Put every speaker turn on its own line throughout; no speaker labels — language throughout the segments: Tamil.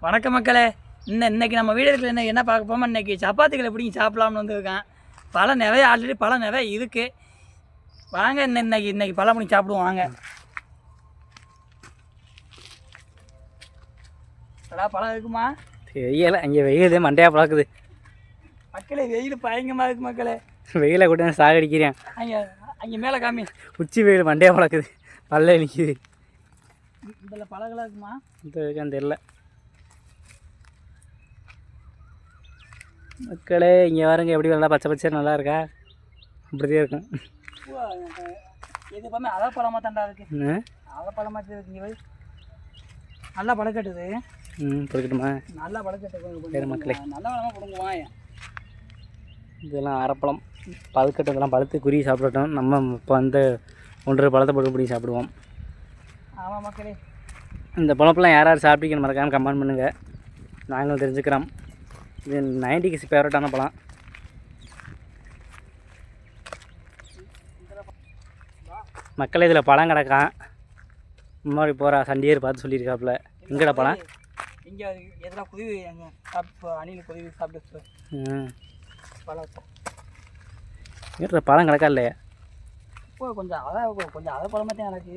வணக்கம் மக்களே. இன்னைக்கு நம்ம வீடியோவில் என்ன பார்க்க போமா, இன்றைக்கி சப்பாத்திகள் எப்படி சாப்பிட்லாம்னு வந்துருக்கேன். பழம் நிறைய ஆல்ரெடி பழம் நிறைய இருக்குது. வாங்க இன்னைக்கு பழம் பண்ணி சாப்பிடுவோம். வாங்க பழம் இருக்குமா
வெயில அங்கே வெயில் மண்டையாக பழக்குது
மக்களே. வெயில் பயங்கரமாக இருக்குது மக்களே.
வெயிலை கூட சாகடிக்கிறேன்.
அங்கே மேலே காமி
உச்சி வெயில் மண்டையாக பழக்குது, பல்ல நிற்கிது.
இதில் பழங்களாக இருக்குமா?
இந்த இருக்கான்னு தெரில மக்களே. இங்கே பாருங்க எப்படி நல்லா பச்சை பச்சை நல்லா இருக்கா? அப்படிதான் இருக்கும்.
இது எப்பவுமே அதை பழமாக தாண்டா இருக்குது. அதை பழமாக இருக்குங்க. நல்லா பழக்கட்டுது.
பழக்கட்டுமா?
நல்லா பழக்கட்டு
வேறு மக்களே.
நல்லா பழமாக கொடுங்குவான்.
இதெல்லாம் அரைப்பழம் பழுக்கட்டும். இதெல்லாம் பழுத்து குருவி சாப்பிடட்டும். நம்ம இப்போ வந்து 1.5 பழத்தை போட்டு பிடி சாப்பிடுவோம்.
ஆமாம் மக்களே.
இந்த பழப்பெல்லாம் யார் யார் சாப்பிட்டீங்கன்னு மறக்காமல் கமெண்ட் பண்ணுங்கள், நாங்களும் தெரிஞ்சுக்கிறோம். இது 90s ஃபேவரட்டான பழம். மக்களே இதில் பழம் கிடக்கான். முன்னாடி போகிறா சண்டியர் பார்த்து சொல்லியிருக்காப்புல. எங்கடா பழம்?
இங்கே எதனா குருவி அணில் குருவி சாப்பிட்டு
பழம் கிடக்கா இல்லையா?
இப்போ கொஞ்சம் அதை பழமாக தான் எனக்கு.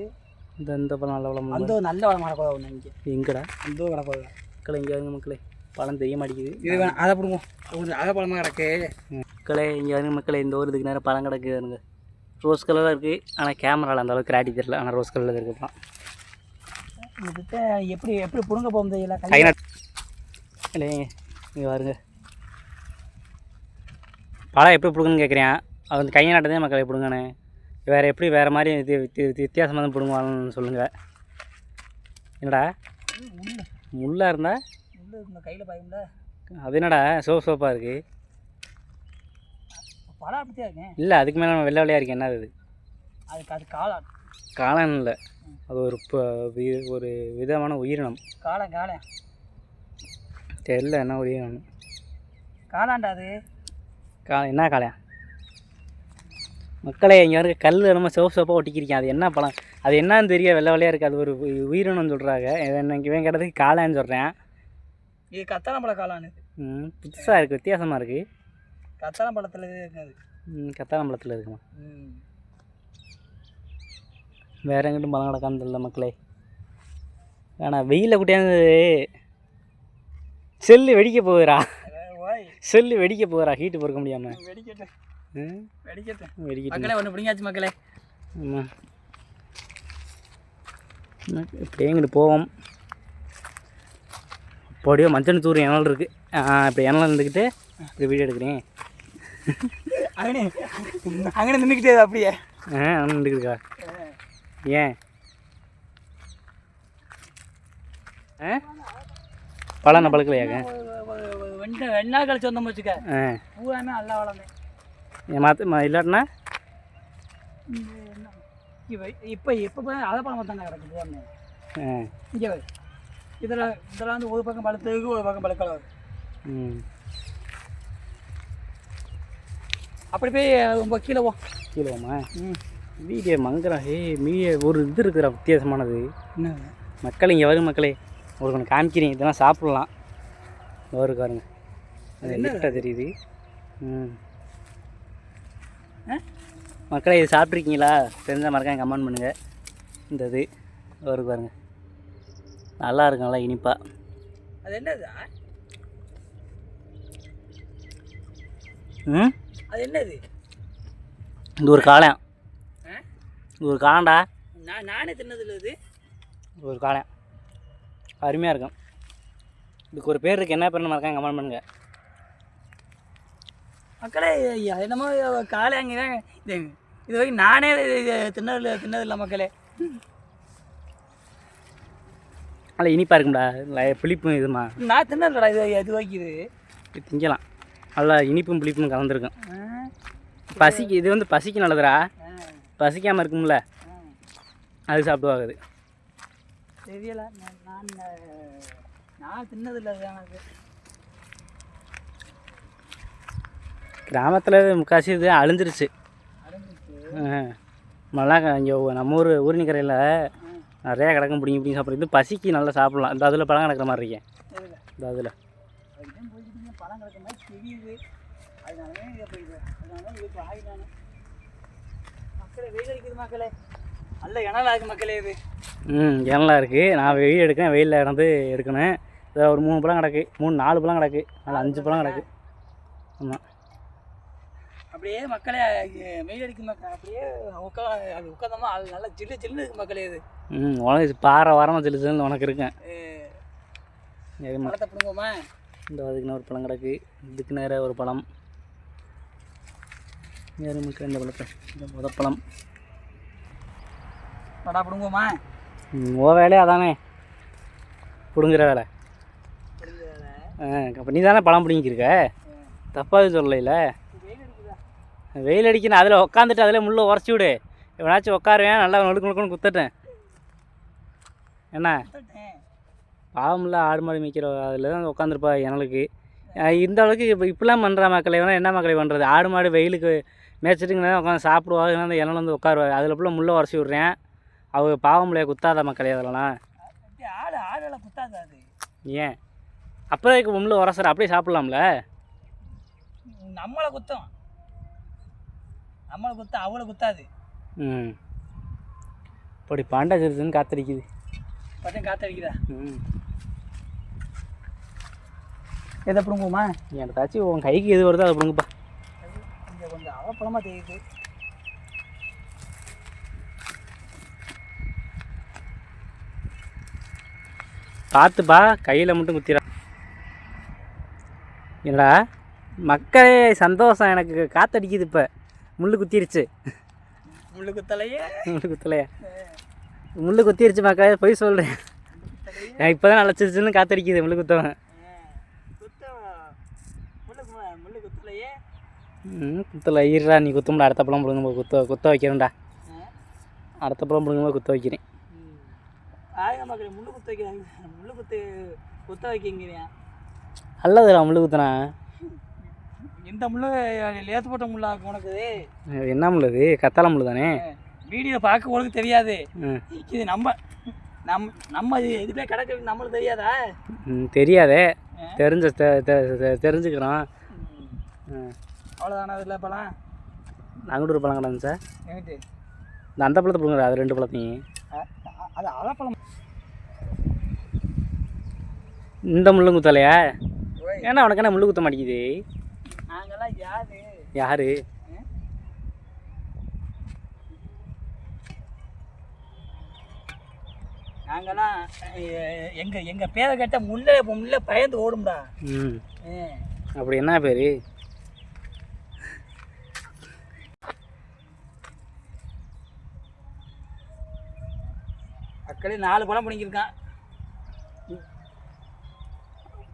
இந்த பழம் நல்ல பழம்.
அந்த நல்ல பழம் கிடப்பா ஒன்று இங்கே.
எங்கடா
அந்த கிடப்பா
மக்களே? இங்கே வருங்க மக்களே, பழம் தெரிய மாட்டேங்குது.
இது வேணும், அதை பிடுவோம். கொஞ்சம் அதை பழமாக கிடக்கு
மக்களே. இங்கே வருங்க மக்களே, இந்த ஒரு இதுக்கு நேரம் பழம் கிடக்கு வருங்க. ரோஸ் கலராக இருக்குது, ஆனால் கேமராவில் அந்த அளவுக்கு கிராட்டி தெரியல. ஆனால் ரோஸ் கலரில் இருக்குதான்.
இதுகிட்ட எப்படி பிடுங்க போக முடியல
கை இல்லை. இங்கே பாருங்க பழம் எப்படி பிடுங்கன்னு கேட்குறேன். அது வந்து கையை நாட்டதே மக்களை பிடுங்கன்னு. வேறு எப்படி வேறு மாதிரி வித்தியாசமாக தான் பிடுங்குவாங்கன்னு சொல்லுங்கள். என்னடா முள்ளாக இருந்தால்
கையில் பயம்ல?
அது என்னடா சோப்பாக இருக்குது?
பழம் அப்படித்தான் இருக்கேன்.
இல்லை, அதுக்கு மேலே நம்ம வெள்ளை வெள்ளையாக இருக்கேன். என்ன
அது காளான்.
காளான் இல்லை, அது ஒரு விதமான உயிரினம்.
காளான்
தெரியல என்ன உயிரினம்.
காளான்டா அது.
என்ன காளையா? மக்களே இங்கே இருக்க கல் நம்ம சோப்பாக ஒட்டிக்கிருக்கேன். அது என்ன பழம், அது என்னன்னு தெரிய வெள்ளை வெள்ளையாக இருக்குது. அது ஒரு உயிரினம்னு சொல்கிறாங்க. இவன் கேட்டதுக்கு காளான்னு சொல்கிறேன்.
இது கத்தாழம்பழ காளான்.
புதுசாக இருக்குது, வித்தியாசமாக இருக்குது.
கத்தாழம்பழத்தில் இருக்காது.
கத்தாழம்பழத்தில் இருக்குமா? வேறு எங்கிட்டும் பழம் கிடக்கான்னு தெரியல மக்களே. ஆனால் வெயிலில் குட்டியாந்து செல்லு வெடிக்க போகுறா. செல்லு வெடிக்க போகிறா, ஹீட்டு பொறுக்க முடியாமல்.
மக்களே ஒன்று பிடிங்காச்சு மக்களே.
ஆமாம், இப்படியே இங்கிட்டு போவோம். அப்படியோ மஞ்சள் தூர் இணல் இருக்குது. இப்படி இணல் இருந்துக்கிட்டு இப்படி வீடியோ எடுக்கிறேன்.
அங்கே நின்றுக்கிட்டே அப்படியே
நின்றுக்குதுக்கா. ஏன் பழம் பழுக்கலையாங்க?
2 நாள் கழிச்சு வந்தோம் வச்சுக்க. பூராமே நல்லா வளர்ந்தேன்.
இல்லாட்டினா
இப்போ அதை பழம் தானே கிடக்கு. இங்கே இதில் வந்து ஒரு பக்கம் பழுத்துக்கு ஒரு பக்கம் பழுக்கலாம். அப்படி போய் கீழேவோமா? வீடியோ மங்கரா. ஒரு இது இருக்கிற வித்தியாசமானது. மக்கள் இங்கே வரும் மக்களே, உங்களுக்கு ஒன்று காமிக்கிறேன். இதெல்லாம் சாப்பிட்லாம். வரும் பாருங்க, அது லிஃப்டாக தெரியுது. மக்களே இது சாப்பிட்ருக்கீங்களா? தெரிஞ்சால் மறக்காம கமெண்ட் பண்ணுங்கள். இந்த இது வரும் பாருங்க, நல்லா இருக்கும், நல்லா இனிப்பாக. அது என்னது? அது என்னது?
இது ஒரு காளான். இது ஒரு காளான்டா.
நானே தின்னதில்லை. இது
ஒரு காளான் அருமையாக இருக்கும். இதுக்கு ஒரு பேர் இருக்குது. என்ன பேர்னு மறக்காம கமெண்ட் பண்ணுங்க
மக்களே. என்னமோ காளையாங்க இது வரைக்கும் நானே தின்னதில்லை மக்களே.
நல்லா இனிப்பாக இருக்கும்டா, புளிப்பும் இதுமா.
நான் தின்னதில்லடா இது வரைக்கும்.
இது திங்கலாம், நல்லா இனிப்பும் புளிப்பும் கலந்துருக்கும். பசிக்கு இது வந்து பசிக்கு நல்லதுடா. பசிக்காமல் இருக்கும்ல, அது சாப்பிடுவாகுது.
தெரியல, நான் தின்னதில்லை.
கிராமத்தில் முக்காசி இது அழிஞ்சிருச்சு. நல்லா இங்கே நம்ம ஊர் ஊர்னிக்கரையில் நிறையா கிடக்கும். பிடிங்கி சாப்பிட்றது பசிக்கு நல்லா சாப்பிட்லாம். இந்த அதில் பழம் கிடக்கிற மாதிரி இருக்கேன். இந்த அதில்
அதுதான் போய்கிட்டு பழம் கிடக்க மாதிரி தெரியுது. அதனால இதை போயிடுது. அதனால இதுக்கு ஆகினானு மக்களே வெயில் அடிக்குது மக்களே. நல்ல இணலா இருக்குது மக்களே இது.
இனலாம் இருக்குது. நான் வெயில் எடுக்கிறேன். வெயிலில் இறந்து எடுக்கணும். இதில் ஒரு 3 பழம் கிடக்கு, 4 பழம் கிடக்கு, அதில் 5 பழம் கிடக்கு. ஆமாம்,
அப்படியே மக்களே வெயில் அடிக்கும் மக்கள். அப்படியே உட்காந்தோமா அது நல்லா ஜில்லு ஜில்லு இருக்குது மக்களே இது.
உனக்கு பாறை வாரமாக சில்லு சில்லுன்னு உனக்கு இருக்கேன்.
பழத்தை பிடுங்குவோமா?
இந்த அதுக்கு ஒரு பழம் கிடக்கு, இதுக்கு நேராக ஒரு பழம். எருமைக்கு இந்த பழத்தை, இந்த முதப்பழம்.
படா பிடுங்குவோமா?
ஓ வேலையே அதானே, பிடுங்குற வேலை. அப்போ நீ தானே பழம் பிடிங்கிருக்க, தப்பாக சொல்லல. வெயில் அடிக்கணும், அதில் உட்காந்துட்டு அதில் முள்ளை உரைச்சி விடு. எவனாச்சும் உட்காருவேன், நல்லா நொடுக்கணுக்குன்னு குத்தட்டேன். என்ன பாவமில்ல, ஆடு மாடு மேய்க்கிற அதில் தான் உட்காந்துருப்பா எனலுக்கு. இந்த அளவுக்கு இப்போ இப்படிலாம் பண்ணுற மக்களை வேணால் என்ன மக்களை பண்ணுறது? ஆடு மாடு வெயிலுக்கு மேய்ச்சிட்டுங்கன்னா உட்காந்து சாப்பிடுவாங்க, அந்த இனல் வந்து உட்காருவாங்க. அதில் ஃபுல்லாக முள்ளை உரைச்சி விட்றேன். அவங்க பாவமில்லையா குத்தாத மக்களே அதெல்லாம்.
ஆடு குத்தாது அது.
ஏன் அப்புறம் முள்ளை உரசுற அப்படியே சாப்பிட்லாம்ல?
நம்மளை குத்தம், நம்மளை குத்த அவளை குத்தாது.
இப்படி பாண்டா சிறுதுன்னு காத்தடிக்குது.
பார்த்தேன் காத்தடிக்குதா? எதை பிடுங்குவோமா?
எனக்காச்சும் உன் கைக்கு எது வருதோ அதை பிடுங்குப்பா.
இங்கே கொஞ்சம் அவப்பழமாக தெரியுது.
பார்த்துப்பா, கையில் மட்டும் குத்திடா. என்னடா மக்களே சந்தோஷம், எனக்கு காத்தடிக்குது. இப்போ முள் குத்திருச்சு.
முள்ளு குத்தலையே,
முள் குத்தலையா? முள் குத்திருச்சு மக்களே, போய் சொல்கிறேன். எனக்கு இப்போ தான் நல்லா சிரிச்சுன்னு காத்தடிக்குது. முள் குத்தவன்
முள்ளு குத்தலையே.
குத்தலை ஈரா, நீ குத்தமுடா. அடுத்த பழம் பிடுங்கும்போது குத்த வைக்கிறேன்டா. அடுத்த பழம் பிடுங்கும்போது குத்த வைக்கிறேன்.
மக்களே முள்ளு குத்த வைக்கிறாங்க, முள்ளு குத்த வைக்கிறீங்க.
நல்லதுடா முள்ளு குத்துனா.
இந்த முள்ளு லேத்து போட்ட முள்ளா உனக்கு?
என்ன முள்ளு இது? கத்தாழை முள்ளு தானே.
வீடியோ பார்க்க உனக்கு தெரியாது. இது நம்ம நம்ம நம்ம இதுவே கிடக்கு, நம்மளுக்கு தெரியாதா?
தெரியாதே, தெரிஞ்சுக்கிறோம்.
அவ்வளோதானே. அதில் பழம்
அங்கிட்டு ஒரு பழம் கிடந்து சார்.
எங்கிட்டு
இந்த அந்த பழத்தை பிடுங்குறா, அது 2 பழத்தையும்.
அது அழப்பழம்.
இந்த முள்ளு குத்தலையா? ஏன்னா உனக்கு என்ன முள்ளு குத்த மாட்டேங்குது?
நாங்கெல்லாம் யாரு
யாரு?
நாங்கெல்லாம் எங்கள் பேரை கேட்ட முள்ளே பயந்து ஓடும்டா.
அப்படி என்ன பேர்?
அக்களே 4 பழம் பிடிங்கிருக்கான்.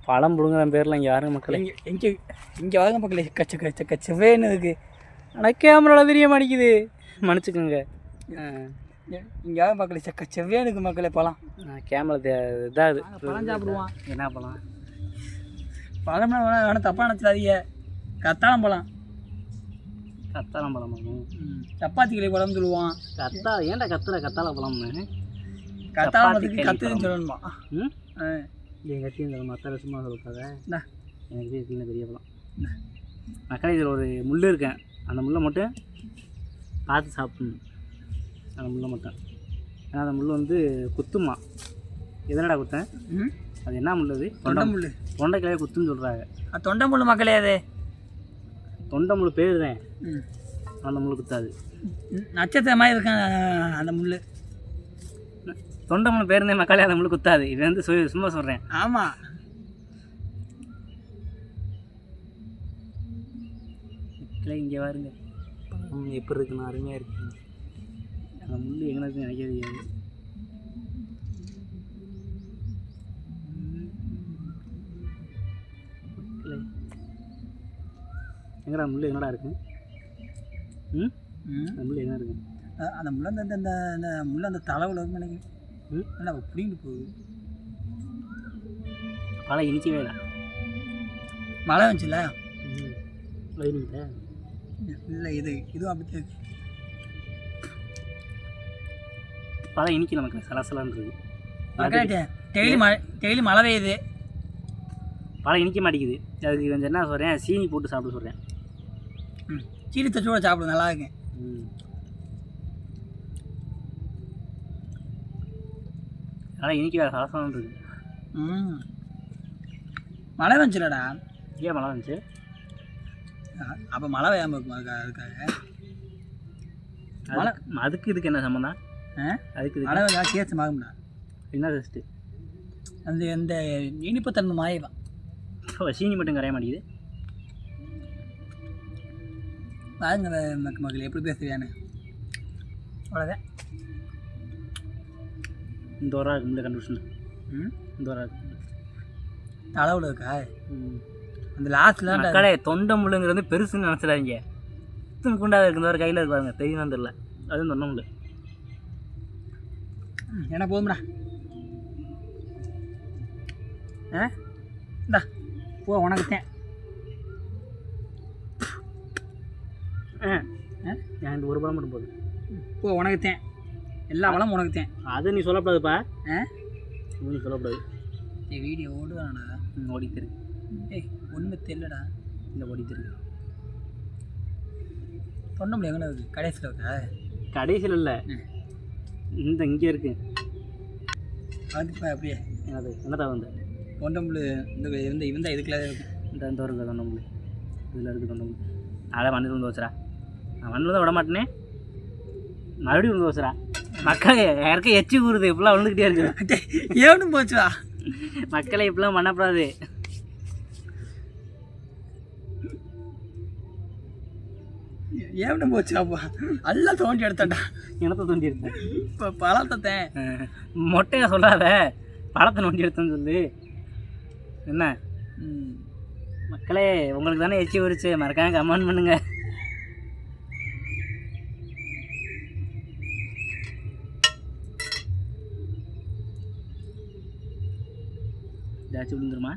பழம் பிடுங்குற பேரில் இங்கே யாரும் மக்களே.
இங்கே வாங்க மக்களே, கச்சவேன்னு இருக்குது.
ஆனால் கேமராவில் தெரிய மாட்டேங்குது, மன்னிச்சுக்கோங்க.
இங்கே வாங்க மக்களே, கச்சவேன்னு இருக்குது மக்களே பழம்.
கேமரா இதாகுது.
பழம் சாப்பிடுவான்.
என்ன பழம்?
பழம்னா வேணாம் தப்பாக நினச்சிடாதீங்க. கத்தாழம் பழம்.
கத்தாழம் பழம்.
சப்பாத்தி கிளை பழம்னு சொல்லுவான்.
ஏன்டா கத்தாழை பழம்னு?
கத்தாழத்துக்கு கத்துன்னு சொல்லணுமா?
என் கட்சியும் சொல்ல மற்ற சும்மா சொல்லுக்காத. எனக்கு சின்ன பெரிய பழம் மக்களே. இதில் ஒரு முள் இருக்கேன், அந்த முள்ளை மட்டும் பார்த்து சாப்பிடணும். அந்த முள்ளை மட்டும், ஏன்னா அந்த முள் வந்து குத்துமா. எதனடா குத்தேன்? அது என்ன முள்? அது
தொண்டை முள்.
தொண்டைக்கிளையே குத்துன்னு சொல்கிறாங்க.
அது தொண்டை முள் மக்களே. அது
தொண்டை முள் பேர் தான். அந்த முள் குத்தாது.
நட்சத்திரம் மாதிரி இருக்கான் அந்த முள்.
தொண்டை முள் பேருந்தே மக்களே, அந்த முள் குத்தாது. இது வந்து சும்மா சொல்கிறேன்.
ஆமாம்.
இங்கே பாருங்க எப்படி இருக்குன்னு, அருமையாக இருக்கு. அந்த முள் எங்கே இருக்குன்னு நினைக்க தெரியாது. எங்கடா முள் என்னடா இருக்கு? அந்த முள் என்ன இருக்கு?
அந்த முள்ள அந்த முள்ள அந்த தலைவில் நினைக்கிறேன். நல்லா பிடிங்கிட்டு போகுது.
பழம் இனிக்கவே இல்லை.
மழை வந்துச்சுல
வயிறுல
இல்லை. இதுவும் அப்படி
பழம் இனிக்கல மக்கள், சலசலான்னு இருக்குது.
டெய்லி மழை பெய்யுது.
பழம் இனிக்க மாட்டேங்குது. அதுக்கு கொஞ்சம் என்ன சொல்கிறேன், சீனி போட்டு சாப்பிட சொல்கிறேன்.
சீனி தச்சோட சாப்பிட நல்லா இருக்கு.
அதனால் இனிக்க வேறு சலசலம் இருக்குது.
மழை வந்துச்சுலடா.
ஏன் மழை வந்துச்சு?
அப்போ மழை வேகாமல் இருக்கும். அதுக்காக
மழை. அதுக்கு இதுக்கு என்ன சம்மந்தம்? அதுக்கு
மழை வேகா கேஸ் ஆகும்டா.
என்ன டெஸ்ட்டு?
அந்த இந்த இனிப்புத்தன்மை மாயவா.
சீனி மட்டும் கரைய மாட்டேங்குது.
பாருங்க மக்கள் எப்படி பேசுறியான்னு. அவ்வளோதான்.
இந்த ஒரு இருக்கு இந்த கண்டுபிடிச்சு. இந்த ஒரு
அளவில் இருக்கா அந்த லாஸ்ட்ல
கடை தொண்டை முள்ளுங்கிறது பெருசுன்னு நினச்சிடாதீங்க. இத்தனை குண்டாக இருக்கு. இந்த ஒரு கையில் இருப்பாங்க, தெரியும் தெரியல. அதுவும் தொண்டை முள்ளு.
என்ன போதும்டா. இந்தா போ உனக்குத்தேன்.
ஏன் இந்த ஒரு பழம் மட்டும் போதும்.
போ உனக்குத்தேன். எல்லா பழமும் உனக்குத்தேன்.
அது நீ சொல்லக்கூடாதுப்பா. நீ சொல்லக்கூடாது.
வீடியோ ஓடுவானடா.
ஓடித்திரு.
ஒன்றுமே தெரியலடா.
இந்த ஓடித்திரு.
தொண்டை முள்ளு எங்கே இருக்குது? கடைசியில் இருக்கா?
கடைசியில் இல்லை, இந்த இங்கே இருக்கு.
அதுப்பா அப்படியே
என்னது என்னடா வந்து
தொண்டை முள்ளு இந்த இருந்தால் இதுக்குள்ள இருக்கும்.
இந்த இருக்குது தொண்டை முள்ளு. இதில் இருக்குது தொண்டை முள்ளு. அதை மண்ணில் வந்து வச்சுறா. நான் மண்ணில் தான் விட மாட்டேனே, மறுபடியும் வந்து வச்சுறா. மக்களே யாருக்கும் எச்சி கூறுது. இப்படிலாம் விழுந்துக்கிட்டே இருக்குது.
ஏவனும் போச்சுவா.
மக்களை இப்படிலாம் பண்ணக்கூடாது.
ஏவனும் போச்சுவாப்பா. எல்லாம் தோண்டி எடுத்தாண்டா.
இனத்தை தோண்டி எடுத்தேன்.
இப்போ பழத்தை
மொட்டையை சொல்லாத, பழத்தை நோண்டி எடுத்தேன்னு சொல்லு. என்ன மக்களே, உங்களுக்கு தானே எச்சி ஊறிச்சு. மறக்காம கமெண்ட் பண்ணுங்க. ஏதாச்சும் விழுந்துருமா?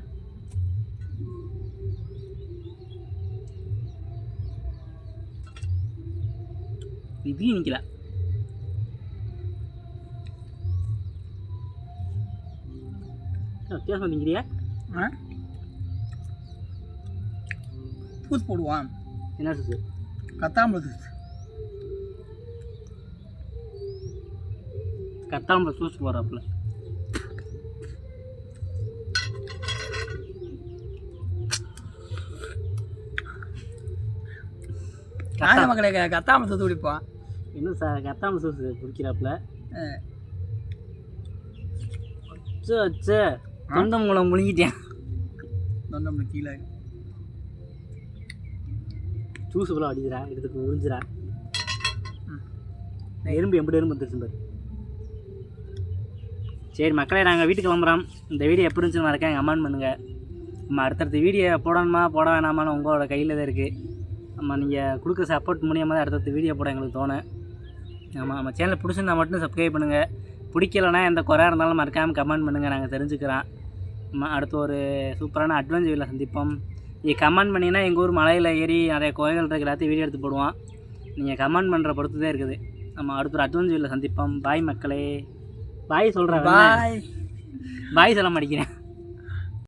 இதையும் நிற்கல. வித்தியாசம் நிற்கிறியா?
பூஸ் போடுவான்.
என்ன சூசு?
கத்தாம்பழம் சூஸ்.
கத்தாம்பழம் சூஸ் போடுறாப்புல.
மக்களே கத்தாம்பழம் சூஸ் குடிப்பான்.
என்ன சார் கத்தாம்பழம் சூஸ் குடிக்கிறாப்புல? தொண்டை மூலம் முழுங்கிட்டேன்.
தொண்டை மூலம் கீழே
ஜூஸ் ஃபுல்லாக அடிக்கிறா, எடுத்துக்கு உறிஞ்சிரா. எறும்பு எப்படி எறும்பு வந்துருச்சு பாரு. சரி மக்களே, நாங்கள் வீட்டுக்கு கிளம்புறோம். இந்த வீடியோ எப்படி இருந்துச்சுன்னு மறக்காம கமெண்ட் பண்ணுங்கள். நம்ம அடுத்தடுத்த வீடியோ போடணுமா போட வேணாமான்னு உங்களோட கையில் தான் இருக்குது. நீங்கள் கொடுக்குற சப்போர்ட் மூலியமாக தான் அடுத்தடுத்த வீடியோ போட எங்களுக்கு தோணும். நம்ம சேனலை பிடிச்சிருந்தா மட்டும் சப்ஸ்கிரைப் பண்ணுங்கள். பிடிக்கலைன்னா எந்த குறையாக இருந்தாலும் மறக்காமல் கமெண்ட் பண்ணுங்கள், நாங்கள் தெரிஞ்சுக்கிறோம். அடுத்து ஒரு சூப்பரான அட்வென்ச்சர் வீடியோவில் சந்திப்போம். நீங்கள் கமெண்ட் பண்ணிங்கன்னா எங்கள் ஊர் மலையில் ஏறி நிறைய கோயில்கள் இருக்குது, எல்லாத்தையும் வீடியோ எடுத்து போடுவோம். நீங்கள் கமெண்ட் பண்ணுற பொறுத்து தான் இருக்குது. நம்ம அடுத்த ஒரு அட்வென்ச்சர் வீடியோவில் சந்திப்போம். பாய் மக்களே. பாய் சொல்கிறேன். பாய் சொல்ல மாட்டேங்கிறேன்.